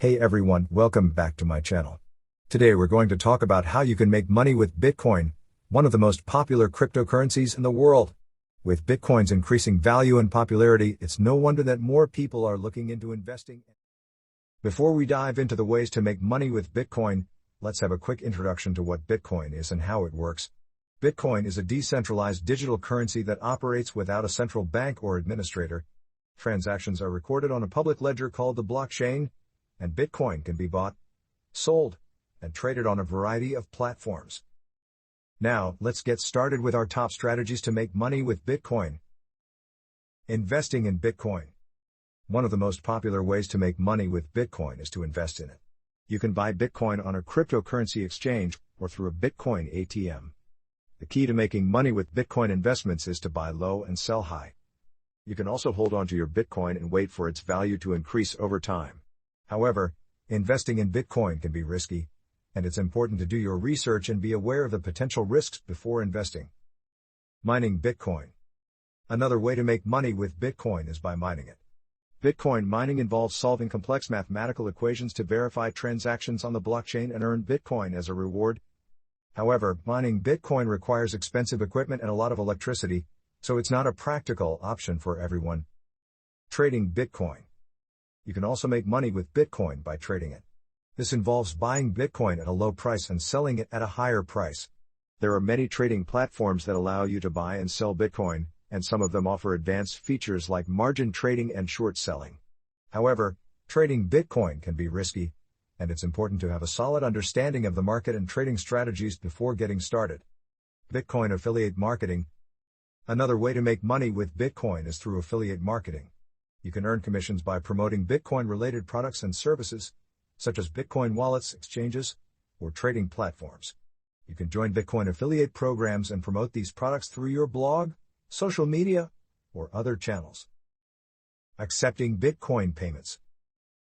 Hey everyone, welcome back to my channel. Today we're going to talk about how you can make money with Bitcoin, one of the most popular cryptocurrencies in the world. With Bitcoin's increasing value and popularity, it's no wonder that more people are looking into investing. Before we dive into the ways to make money with Bitcoin, let's have a quick introduction to what Bitcoin is and how it works. Bitcoin is a decentralized digital currency that operates without a central bank or administrator. Transactions are recorded on a public ledger called the blockchain, and Bitcoin can be bought, sold, and traded on a variety of platforms. Now, let's get started with our top strategies to make money with Bitcoin. Investing in Bitcoin. One of the most popular ways to make money with Bitcoin is to invest in it. You can buy Bitcoin on a cryptocurrency exchange or through a Bitcoin ATM. The key to making money with Bitcoin investments is to buy low and sell high. You can also hold on to your Bitcoin and wait for its value to increase over time. However, investing in Bitcoin can be risky, and it's important to do your research and be aware of the potential risks before investing. Mining Bitcoin. Another way to make money with Bitcoin is by mining it. Bitcoin mining involves solving complex mathematical equations to verify transactions on the blockchain and earn Bitcoin as a reward. However, mining Bitcoin requires expensive equipment and a lot of electricity, so it's not a practical option for everyone. Trading Bitcoin. You can also make money with Bitcoin by trading it. This involves buying Bitcoin at a low price and selling it at a higher price. There are many trading platforms that allow you to buy and sell Bitcoin, and some of them offer advanced features like margin trading and short selling. However, trading Bitcoin can be risky, and it's important to have a solid understanding of the market and trading strategies before getting started. Bitcoin affiliate marketing. Another way to make money with Bitcoin is through affiliate marketing. You can earn commissions by promoting Bitcoin-related products and services, such as Bitcoin wallets, exchanges, or trading platforms. You can join Bitcoin affiliate programs and promote these products through your blog, social media, or other channels. Accepting Bitcoin payments.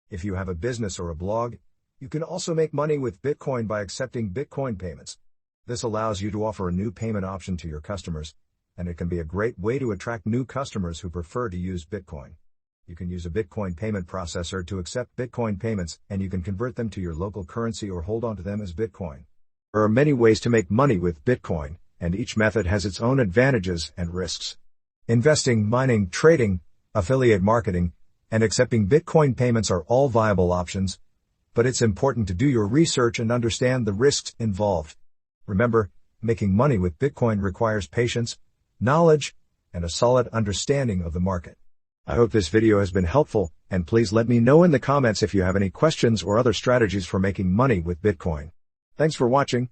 If you have a business or a blog, you can also make money with Bitcoin by accepting Bitcoin payments. This allows you to offer a new payment option to your customers, and it can be a great way to attract new customers who prefer to use Bitcoin. You can use a Bitcoin payment processor to accept Bitcoin payments, and you can convert them to your local currency or hold on to them as Bitcoin. There are many ways to make money with Bitcoin, and each method has its own advantages and risks. Investing, mining, trading, affiliate marketing, and accepting Bitcoin payments are all viable options, but it's important to do your research and understand the risks involved. Remember, making money with Bitcoin requires patience, knowledge, and a solid understanding of the market. I hope this video has been helpful, and please let me know in the comments if you have any questions or other strategies for making money with Bitcoin. Thanks for watching.